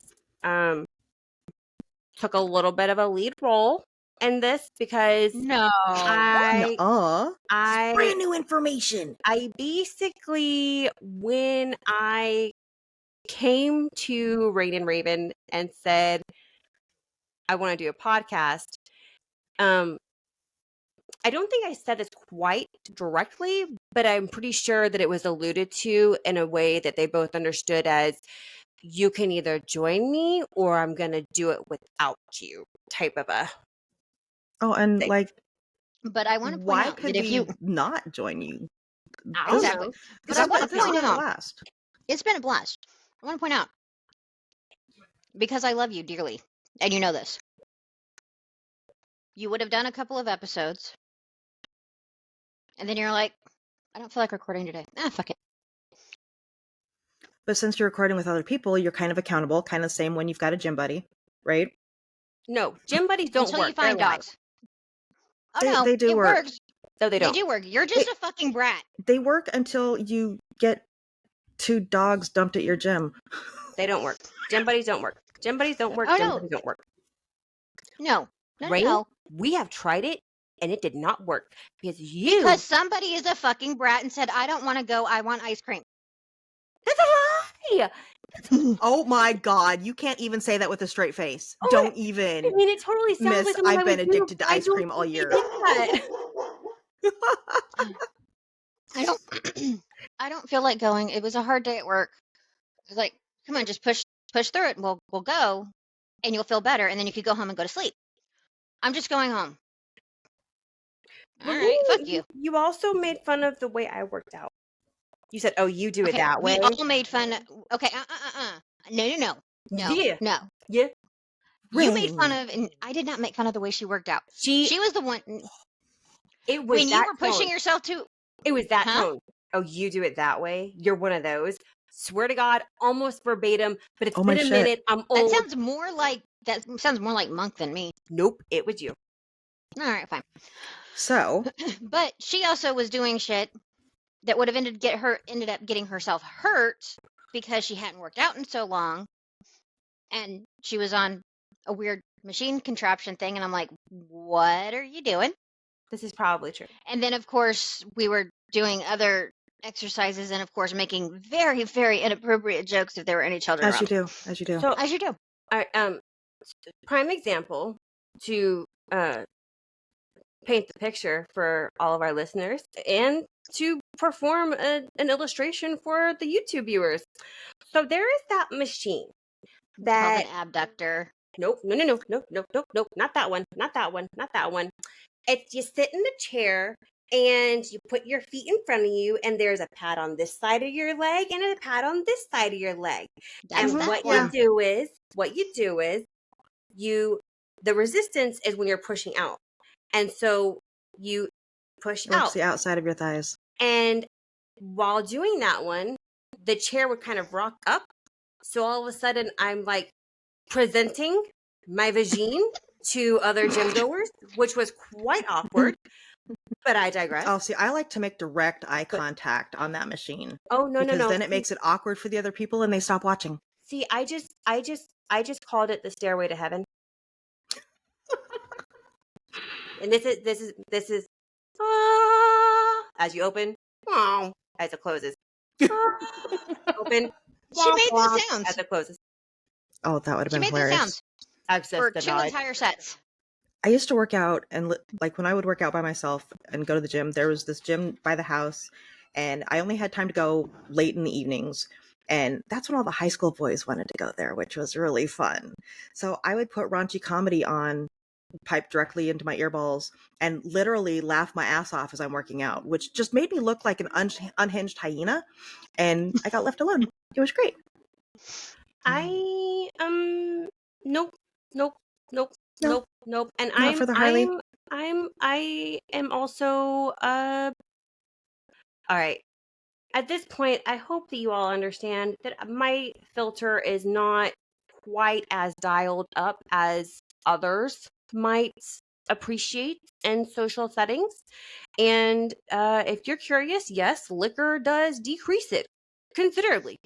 S1: took a little bit of a lead role in this because
S2: No.
S1: I
S3: Brand new information.
S1: I basically, when I came to Rain and Raven and said I want to do a podcast, I don't think I said this quite directly, but I'm pretty sure that it was alluded to in a way that they both understood as you can either join me or I'm going to do it without you type of a
S3: Oh, and
S1: thing.
S3: like,
S2: But I want to point
S3: why
S2: out
S3: could
S2: that if
S3: we
S2: you
S3: not join you?
S1: I don't
S2: exactly,
S1: know.
S2: but I want to
S3: This has
S2: point
S3: been a
S2: out
S3: blast.
S2: it's been a blast. I want to point out because I love you dearly, and you know this. You would have done a couple of episodes, and then you're like, I don't feel like recording today. Fuck it.
S3: But since you're recording with other people, you're kind of accountable, kind of same when you've got a gym buddy, right?
S1: No, gym buddies don't
S2: Until
S1: work.
S2: you find
S1: They're lies.
S2: dogs. Oh no,
S3: They do
S2: it
S3: work.
S2: works.
S1: No, they
S2: They
S1: don't.
S2: do work. You're just a fucking brat.
S3: They work until you get 2 dogs dumped at your gym.
S1: They don't work. Gym buddies don't work. Gym buddies don't work.
S2: Oh
S1: Gym
S2: no,
S1: buddies don't work.
S2: no,
S1: Rain,
S2: no.
S1: we have tried it and it did not work because
S2: Because somebody is a fucking brat and said, I don't want to go. I want ice cream.
S1: That's a lie.
S3: Oh my god, you can't even say that with a straight face.
S1: Oh,
S3: Don't
S1: I
S3: even.
S1: mean, it totally sounds
S3: Miss,
S1: like something I
S3: I've
S1: would
S3: been
S1: do,
S3: addicted to
S1: but I
S3: ice
S1: don't
S3: cream all
S1: think
S3: year.
S1: I did that.
S2: I don't I don't feel like going. It was a hard day at work. I was like, come on, just push through it and we'll go and you'll feel better and then you could go home and go to sleep. I'm just going home. All right, fuck you.
S1: You also made fun of the way I worked out. You said, "Oh, you do it that way."
S2: We all made fun. Okay, No.
S1: Yeah.
S2: No.
S1: Yeah.
S2: You made fun of, and I did not make fun of the way she worked out. She was the one.
S1: It was
S2: when
S1: that
S2: you were pushing
S1: tone.
S2: yourself to.
S1: It was that
S2: Huh?
S1: tone. Oh, you do it that way. You're one of those. Swear to God, almost verbatim. But it's
S3: Oh my
S1: been a
S3: shit.
S1: minute. I'm
S2: That
S1: old.
S2: sounds more like Monk than me.
S1: Nope, it was you.
S2: All right, fine.
S3: So,
S2: But she also was doing shit that would have ended up getting herself hurt because she hadn't worked out in so long, and she was on a weird machine contraption thing, and I'm like, what are you doing?
S1: This is probably true.
S2: And then of course we were doing other exercises and of course making very, very inappropriate jokes if there were any children
S3: as
S2: around.
S3: you do.
S1: So,
S2: As you do.
S1: all right, prime example to paint the picture for all of our listeners and to perform an illustration for the YouTube viewers. So there is that machine
S2: It's called
S1: that
S2: an abductor.
S1: nope, nope, not that one, not that one, not that one. It's you sit in the chair and you put your feet in front of you, and there's a pad on this side of your leg and a pad on this side of your leg.
S2: That's
S1: And
S2: that
S1: what
S2: one.
S1: you do is the resistance is when you're pushing out. And so you push
S3: Works
S1: out.
S3: the outside of your thighs.
S1: And while doing that one, the chair would kind of rock up. So all of a sudden I'm like presenting my vagine to other gym goers, which was quite awkward. But I digress.
S3: Oh, see, I like to make direct eye contact on that machine.
S1: Oh no,
S3: because
S1: no.
S3: then it makes it awkward for the other people and they stop watching.
S1: See, I just called it the stairway to heaven. And this is as you open, as it closes. Open.
S2: She made those
S1: As
S2: sounds.
S1: it closes.
S3: Oh, that would have
S2: She
S3: been
S2: made those
S3: hilarious.
S2: sounds
S1: Access
S2: for 2
S1: denied.
S2: entire sets.
S3: I used to work out, and like when I would work out by myself and go to the gym, there was this gym by the house, and I only had time to go late in the evenings. And that's when all the high school boys wanted to go there, which was really fun. So I would put raunchy comedy on, piped directly into my earballs, and literally laugh my ass off as I'm working out, which just made me look like an unhinged hyena. And I got left alone. It was great.
S1: I nope.
S3: No.
S1: And
S3: Not for the Harley.
S1: I am also all right. At this point, I hope that you all understand that my filter is not quite as dialed up as others might appreciate in social settings. And if you're curious, yes, liquor does decrease it considerably.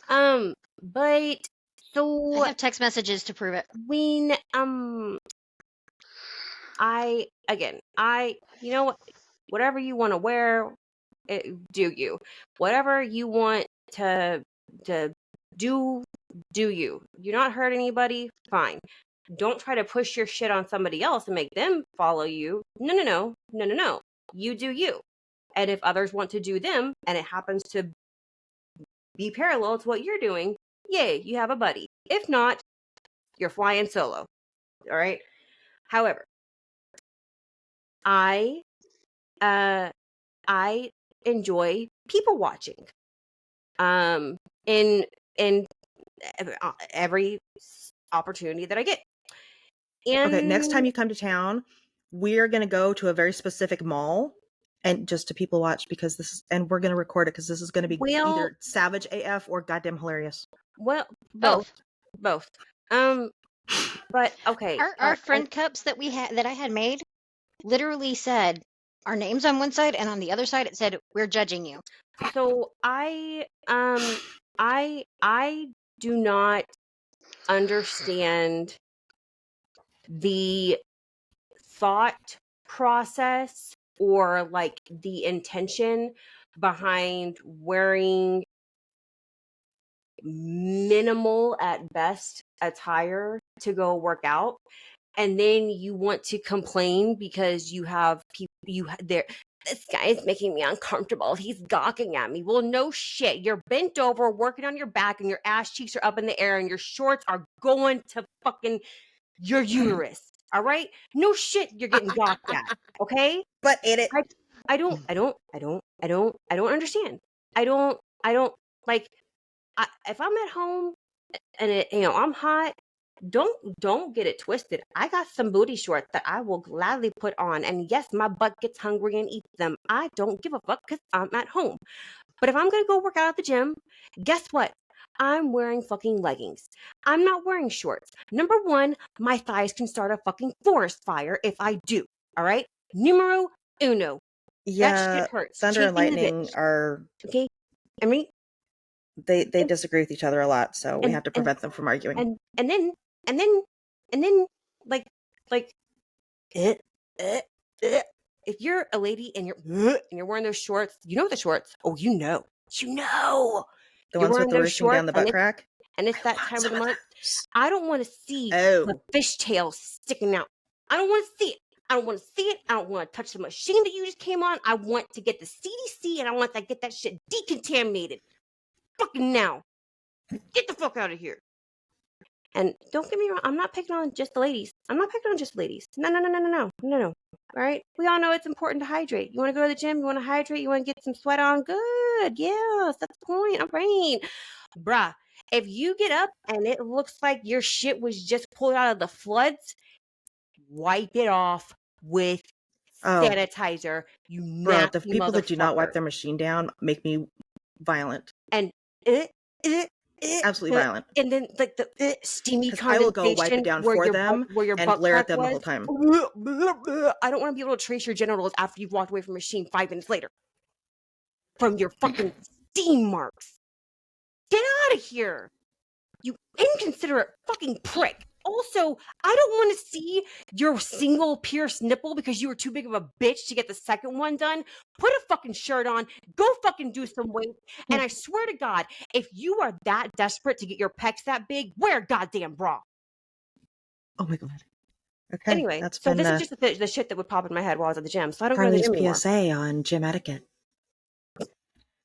S1: But so
S2: I have text messages to prove it.
S1: when you know what, whatever you want to wear, do you. Whatever you want to do you. You're not hurt anybody, fine. Don't try to push your shit on somebody else and make them follow you. No. You do you. And if others want to do them and it happens to be parallel to what you're doing, yay, you have a buddy. If not, you're flying solo. All right. However, I enjoy people watching. In every opportunity that I get. And
S3: Okay, next time you come to town, we're going to go to a very specific mall and just to people watch because we're going to record it because this is going to be either savage AF or goddamn hilarious.
S1: Well, both. But okay.
S2: Our friend cups that I had made literally said our names on one side and on the other side it said we're judging you.
S1: So I do not understand the thought process or like the intention behind wearing minimal at best attire to go work out, and then you want to complain because you have people this guy is making me uncomfortable, he's gawking at me. Well, no shit, you're bent over working on your back and your ass cheeks are up in the air and your shorts are going to fucking your uterus. All right, no shit, you're getting gawked at. Okay,
S3: but
S1: I don't understand. I don't like. If I'm at home and I'm hot, don't get it twisted. I got some booty shorts that I will gladly put on, and yes, my butt gets hungry and eats them. I don't give a fuck because I'm at home. But if I'm gonna go work out at the gym, guess what? I'm wearing fucking leggings. I'm not wearing shorts. Number one, my thighs can start a fucking forest fire if I do. All right, numero uno.
S3: Yeah,
S1: that shit hurts.
S3: Thunder and Lightning are
S1: okay. I mean,
S3: they disagree with each other a lot, so we have to prevent them from arguing.
S1: And then like if you're a lady and you're wearing those shorts, you know the shorts. Oh, you know
S3: the ones with the ruching down the butt crack.
S1: And it's that time of the month. I don't want to see the fishtail sticking out. I don't want to see it. I don't want to see it. I don't want to touch the machine that you just came on. I want to get the CDC and I want to get that shit decontaminated. Fucking now. Get the fuck out of here. And don't get me wrong, I'm not picking on just the ladies. I'm not picking on just the ladies. No, no, no, no, no, no, no, no. All right? We all know it's important to hydrate. You want to go to the gym, you want to hydrate, you want to get some sweat on. Good. Yes, that's the point. All right. Bruh, if you get up and it looks like your shit was just pulled out of the floods, wipe it off with
S3: Oh,
S1: sanitizer, you
S3: bro, the
S1: nasty
S3: people that do not wipe
S1: motherfucker.
S3: their machine down make me violent.
S1: And
S3: Absolutely violent.
S1: and then like the steamy
S3: Because I will go wipe
S1: condensation
S3: it down
S1: where
S3: for
S1: your
S3: them
S1: where your
S3: and
S1: butt
S3: glare at
S1: crack
S3: them the
S1: was.
S3: whole time.
S1: I don't want to be able to trace your genitals after you've walked away from a machine 5 minutes later from your fucking steam marks. Get out of here, you inconsiderate fucking prick. Also, I don't want to see your single pierced nipple because you were too big of a bitch to get the second one done. Put a fucking shirt on, go fucking do some weight. And I swear to God, if you are that desperate to get your pecs that big, wear a goddamn bra.
S3: Oh my god. Okay,
S1: Anyway,
S3: that's
S1: so
S3: been
S1: this is just the shit that would pop in my head while I was at the gym. So I don't go to the
S3: Carly's
S1: gym anymore.
S3: PSA on gym etiquette.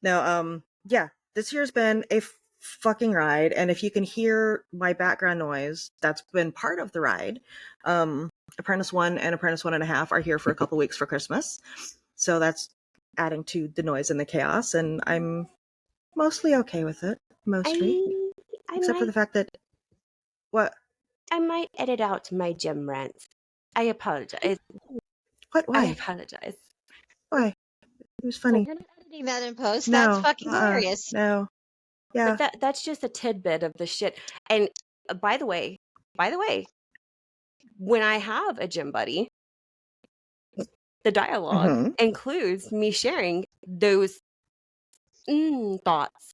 S3: No, yeah, this year's been a fucking ride, and if you can hear my background noise, that's been part of the ride. Apprentice 1 and Apprentice 1.5 are here for a couple weeks for Christmas, so that's adding to the noise and the chaos, and I'm mostly okay with it. Mostly, except for the fact that what
S1: I might edit out my gym rants. I apologize. I
S3: why
S1: apologize.
S3: why it was funny.
S2: You're not editing that in post.
S3: No,
S2: That's fucking hilarious.
S3: no, yeah.
S1: But that's just a tidbit of the shit. And by the way, when I have a gym buddy, the dialogue
S3: Mhm.
S1: includes me sharing those thoughts.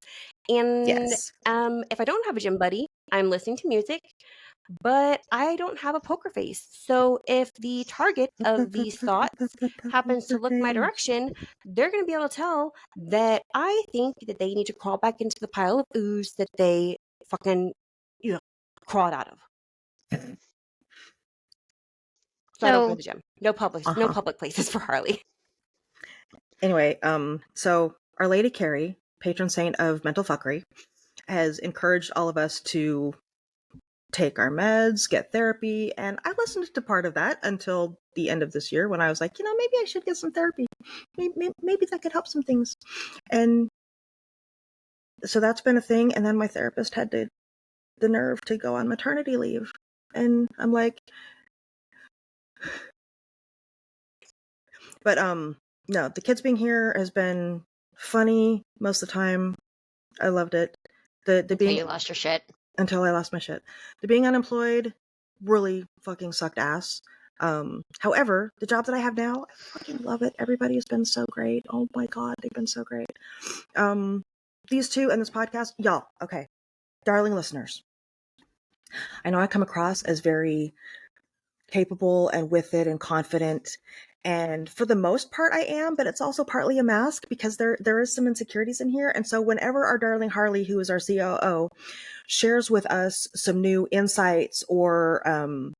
S1: And
S3: Yes.
S1: if I don't have a gym buddy, I'm listening to music, but I don't have a poker face. So if the target of these thoughts happens to look my direction, they're going to be able to tell that I think that they need to crawl back into the pile of ooze that they fucking crawled out of. So I don't go to the gym. No public places for Harley.
S3: Anyway, so Our Lady Carrie, patron saint of mental fuckery, has encouraged all of us to take our meds, get therapy, and I listened to part of that until the end of this year when I was like, maybe I should get some therapy. Maybe that could help some things. And so that's been a thing, and then my therapist had the nerve to go on maternity leave. And I'm like, but no, the kids being here has been funny most of the time. I loved it. The
S2: Until
S3: being
S2: you lost your shit.
S3: until I lost my shit. The being unemployed really fucking sucked ass. However, the job that I have now, I fucking love it. Everybody has been so great. Oh my god, they've been so great. These two and this podcast, y'all, okay. Darling listeners, I know I come across as very capable and with it and confident, and for the most part I am, but it's also partly a mask because there is some insecurities in here. And so whenever our darling Harley, who is our COO, shares with us some new insights or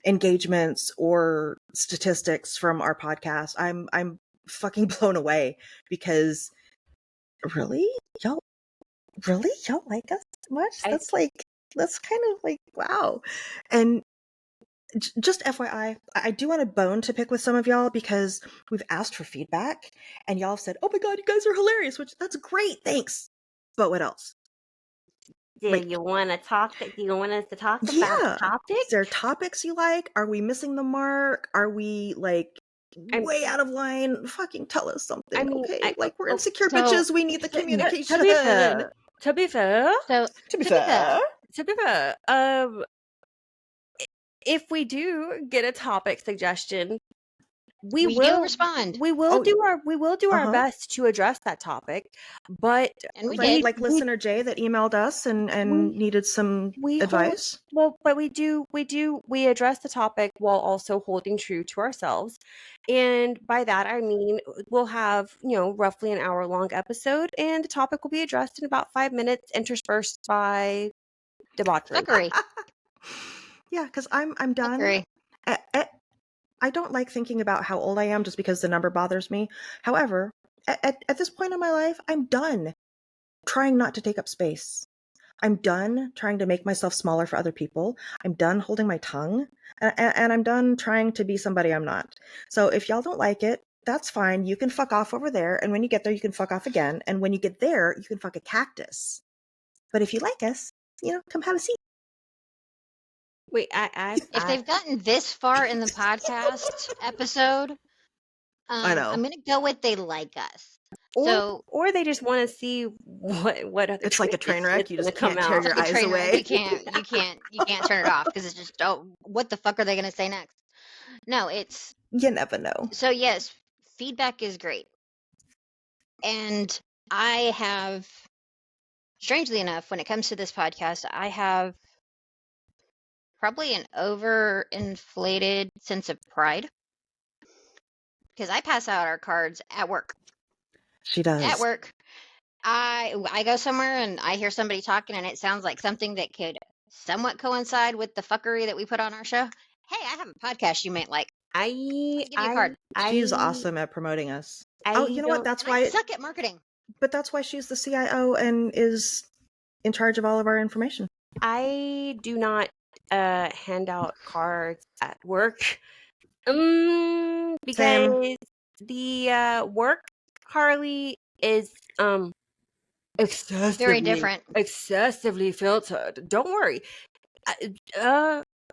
S3: engagements or statistics from our podcast, I'm fucking blown away because really y'all like us much? That's kind of like wow. And just FYI, I do want a bone to pick with some of y'all because we've asked for feedback and y'all have said, "Oh my god, you guys are hilarious," which that's great, thanks. But what else?
S1: Do you want to talk? Do you want us to talk about a topic?
S3: Is there topics you like? Are we missing the mark? Are we like way out of line? Fucking tell us something,
S1: I mean,
S3: okay? Like we're insecure
S2: so-
S3: bitches. We need the communication.
S1: To be fair,
S2: So
S3: To be fair,
S1: if we do get a topic suggestion, we
S2: we
S1: will
S2: do respond.
S1: We will
S3: Oh,
S1: do our
S3: uh-huh.
S1: best to address that topic, but
S2: And we
S3: like,
S2: did.
S3: like listener Jay that emailed us and needed some advice.
S1: But we address the topic while also holding true to ourselves, and by that I mean we'll have roughly an hour-long episode, and the topic will be addressed in about 5 minutes, interspersed by debauchery.
S2: Fuckery.
S3: Yeah, because I'm done.
S2: Fuckery.
S3: I don't like thinking about how old I am just because the number bothers me. However, at this point in my life, I'm done trying not to take up space. I'm done trying to make myself smaller for other people. I'm done holding my tongue, and I'm done trying to be somebody I'm not. So if y'all don't like it, that's fine. You can fuck off over there, and when you get there, you can fuck off again. And when you get there, you can fuck a cactus. But if you like us, come have a seat.
S1: Wait,
S2: If they've gotten this far in the podcast episode,
S3: I know.
S2: I'm gonna go with they like us.
S1: or
S2: So
S1: or they just want to see what other
S3: It's like a train wreck. You just
S1: come
S3: can't tear
S1: out.
S3: your
S2: like a
S3: eyes
S2: train wreck,
S3: away.
S2: you can't turn it off because it's just, oh, what the fuck are they gonna say next? No, it's
S3: You never know.
S2: so yes, feedback is great, and I have, strangely enough, when it comes to this podcast, I have probably an overinflated sense of pride because I pass out our cards at work.
S3: She does.
S2: At work, I go somewhere and I hear somebody talking and it sounds like something that could somewhat coincide with the fuckery that we put on our show. Hey, I have a podcast you might like.
S1: I
S2: Give you a card.
S3: She's
S1: I
S3: awesome at promoting us.
S1: I
S3: Oh, you know what?
S1: don't-
S3: That's
S2: And I
S3: why.
S2: suck at marketing.
S3: But that's why she's the CIO and is in charge of all of our information.
S1: I do not hand out cards at work. Because the work Harley is
S2: Very different.
S1: excessively filtered. Don't worry.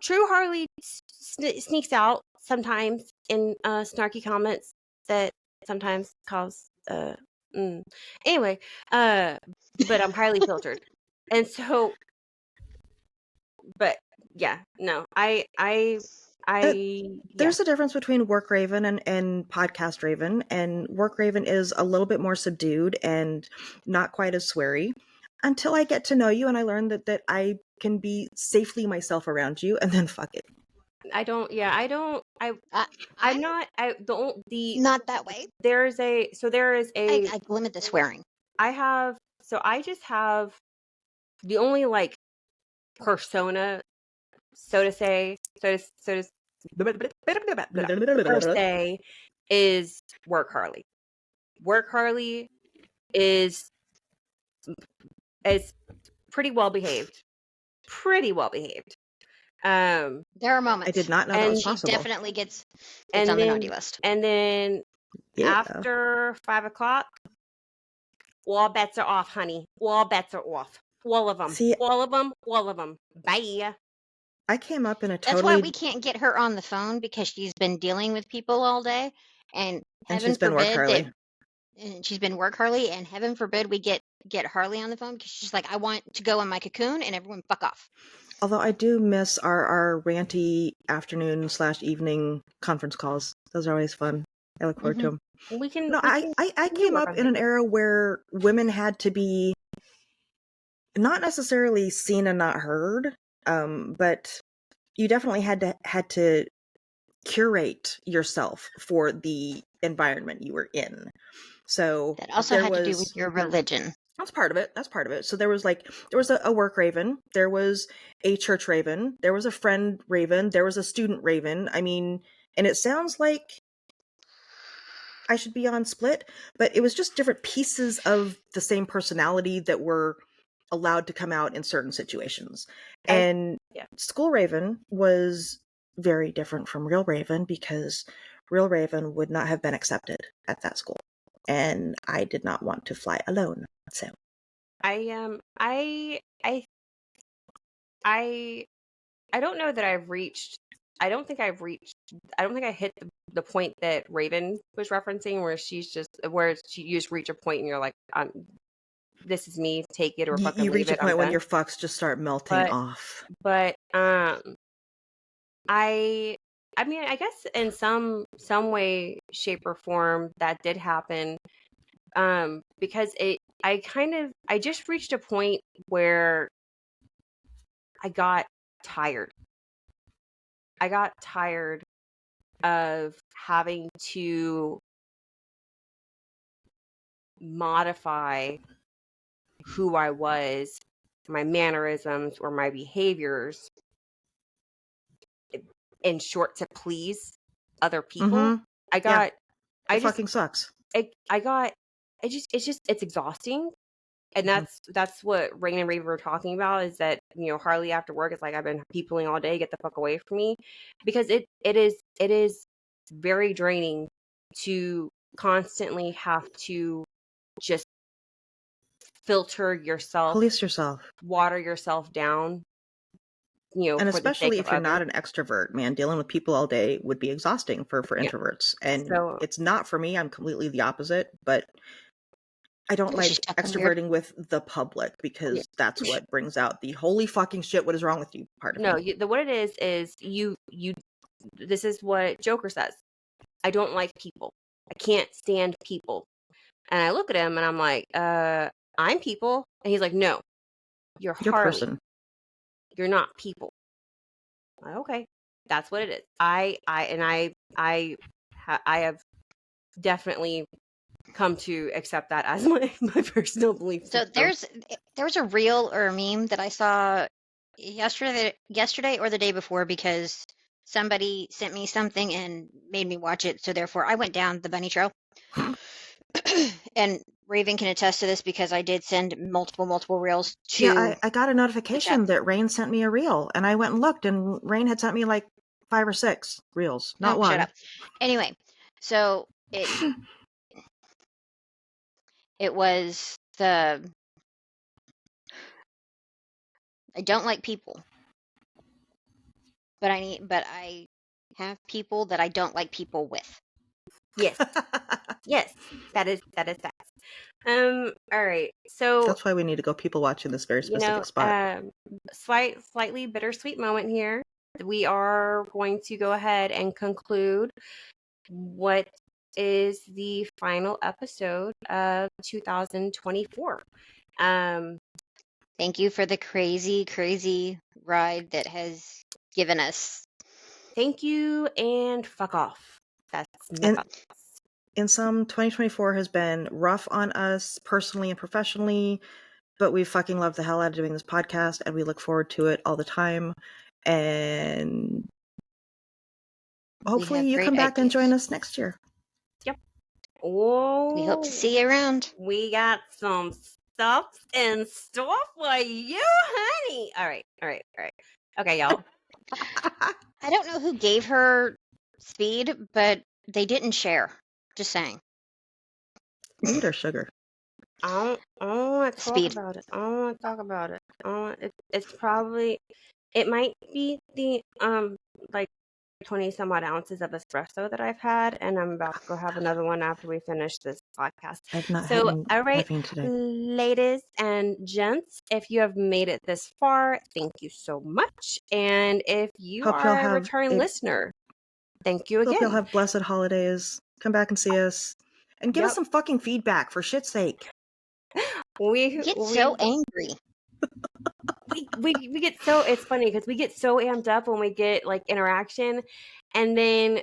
S1: True Harley sneaks out sometimes in snarky comments that sometimes cause anyway, but I'm highly filtered. And so, but yeah, no,
S3: There's a difference between Work Raven and Podcast Raven, and Work Raven is a little bit more subdued and not quite as sweary until I get to know you and I learn that I can be safely myself around you, and then fuck it.
S1: I'm not
S2: Not that way.
S1: there is a
S2: I limit the swearing.
S1: I just have the only like persona, so to say, per se, is Work Harley. Work Harley is pretty well behaved. Pretty well behaved.
S2: There are moments.
S3: I did not know that
S1: And
S3: was
S2: She
S3: possible.
S2: definitely gets
S1: And
S2: on the
S1: then-
S2: naughty list.
S1: And then
S3: Yeah.
S1: after 5:00, all bets are off, honey. All bets are off. All of them.
S3: See-
S1: all of them. Bye.
S3: I came up in a
S2: That's
S3: totally
S2: why we can't get her on the phone because she's been dealing with people all day, and heaven
S3: she's been Work
S2: forbid
S3: Harley.
S2: that, and she's been Work Harley, and heaven forbid we get Harley on the phone because she's like, I want to go in my cocoon and everyone fuck off.
S3: Although I do miss our ranty afternoon/evening conference calls. Those are always fun. I look forward to them.
S1: We can.
S3: No,
S1: we
S3: I
S1: can
S3: came
S1: work
S3: up
S1: on
S3: in an
S1: things.
S3: era where women had to be not necessarily seen and not heard, but you definitely had to curate yourself for the environment you were in. So
S2: That also
S3: there
S2: had to do
S3: was-
S2: with your religion.
S3: That's part of it. So there was a work raven, there was a church raven, there was a friend raven, there was a student raven. I mean, and it sounds like I should be on Split, but it was just different pieces of the same personality that were allowed to come out in certain situations. And
S1: yeah.
S3: School Raven was very different from Real Raven because Real Raven would not have been accepted at that school. And I did not want to fly alone. So
S1: I don't know that I've reached. I don't think I hit the point that Raven was referencing, where she just reach a point and you're like, this is me, take it or fucking
S3: you
S1: leave
S3: reach a
S1: it, I'm
S3: point when
S1: done.
S3: your fucks just start melting
S1: But-
S3: off.
S1: But I mean, I guess in some way, shape, or form that did happen. Because I just reached a point where I got tired. I got tired of having to modify who I was, my mannerisms or my behaviors in short to please other people.
S3: Mhm.
S1: It
S3: fucking sucks.
S1: it's exhausting And
S3: Mhm.
S1: that's what Rain and Raven were talking about, is that, Harley after work is like, I've been peopling all day, get the fuck away from me. Because it is very draining to constantly have to just filter yourself,
S3: Police yourself.
S1: water yourself down,
S3: And
S1: for the sake
S3: especially
S1: of
S3: if you're not
S1: others.
S3: an extrovert, man, dealing with people all day would be exhausting for
S1: Yeah.
S3: introverts. And
S1: So
S3: it's not for me. I'm completely the opposite, but I don't
S2: She's
S3: like
S2: fucking weird.
S3: extroverting with the public
S1: yeah.
S3: because that's what brings out the holy fucking shit, what is wrong with you part of
S1: No,
S3: me.
S1: what it is you this is what Joker says. I don't like people. I can't stand people. And I look at him and I'm like, I'm people. And he's like, no, you're
S3: Your
S1: Harley.
S3: person.
S1: You're not people. I'm like, okay, that's what it is. I have definitely come to accept that as my personal belief
S2: So
S1: system.
S2: there was a reel or a meme that I saw yesterday or the day before, because somebody sent me something and made me watch it. So therefore, I went down the bunny trail. And Raven can attest to this because I did send multiple reels to
S3: Yeah, I got a
S2: the chat.
S3: notification that Rain sent me a reel, and I went and looked, and Rain had sent me like 5 or 6 reels, not
S2: Oh,
S3: one.
S2: shut up. Anyway, so it was the I don't like people, but I have people that I don't like people with.
S1: Yes, yes, that is facts. All right. So,
S3: That's why we need to go people watching this very specific spot.
S1: slightly bittersweet moment here. We are going to go ahead and conclude what is the final episode of 2024.
S2: Thank you for the crazy ride that has given us.
S1: Thank you and fuck off. That's my
S3: And
S1: thoughts.
S3: in some, 2024 has been rough on us personally and professionally, but we fucking love the hell out of doing this podcast, and we look forward to it all the time. And
S2: We
S3: hopefully
S2: have
S3: you
S2: great
S3: come back and
S2: ideas.
S3: join us next year.
S1: Yep.
S2: We hope to see you around.
S1: We got some stuff in store for you, honey. All right. Okay, y'all.
S2: I don't know who gave her speed, but they didn't share. Just saying.
S3: Weed or sugar?
S1: I don't want to talk
S2: Speed.
S1: about it. I don't want to talk about it. It's probably, it might be the like 20 some odd ounces of espresso that I've had, and I'm about to go have another one after we finish this podcast.
S3: I've not
S1: So,
S3: had any
S1: all right,
S3: caffeine today.
S1: ladies and gents, if you have made it this far, thank you so much. And if you
S3: Hope y'all
S1: are a
S3: have
S1: returning listener, thank you
S3: Hope y'all
S1: again.
S3: have blessed holidays. Come back and see us, and give us
S1: Yep.
S3: some fucking feedback for shit's sake.
S1: We
S2: Get so angry.
S1: we get so, it's funny because we get so amped up when we get like interaction, and then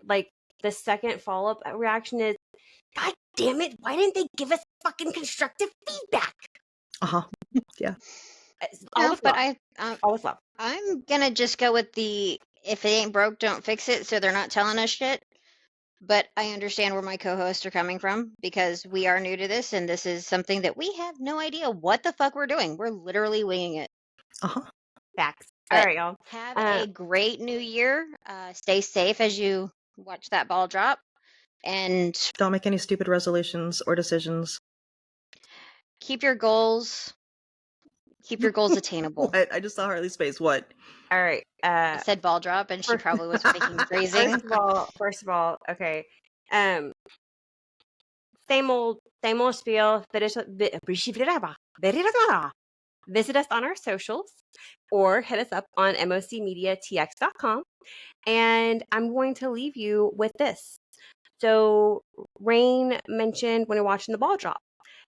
S1: like the second follow-up reaction is, God damn it, why didn't they give us fucking constructive feedback?
S3: Yeah.
S2: No, but
S1: Always love.
S2: I'm gonna just go with the if it ain't broke, don't fix it. So they're not telling us shit. But I understand where my co-hosts are coming from, because we are new to this, and this is something that we have no idea what the fuck we're doing. We're literally winging it.
S1: Facts.
S2: But
S1: all right, y'all.
S2: Have a great new year. Stay safe as you watch that ball drop. And
S3: Don't make any stupid resolutions or decisions.
S2: keep your goals attainable.
S3: What? I just saw Harley's face. What?
S1: All right.
S2: I said ball drop, and she probably was making phrasing.
S1: First of all, okay. Same old spiel. Visit us on our socials or hit us up on mocmediatx.com. And I'm going to leave you with this. So Rain mentioned when you're watching the ball drop,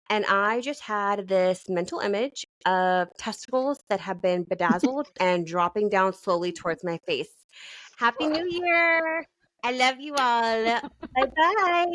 S1: and I just had this mental image of testicles that have been bedazzled and dropping down slowly towards my face. Happy New Year! I love you all. Bye-bye.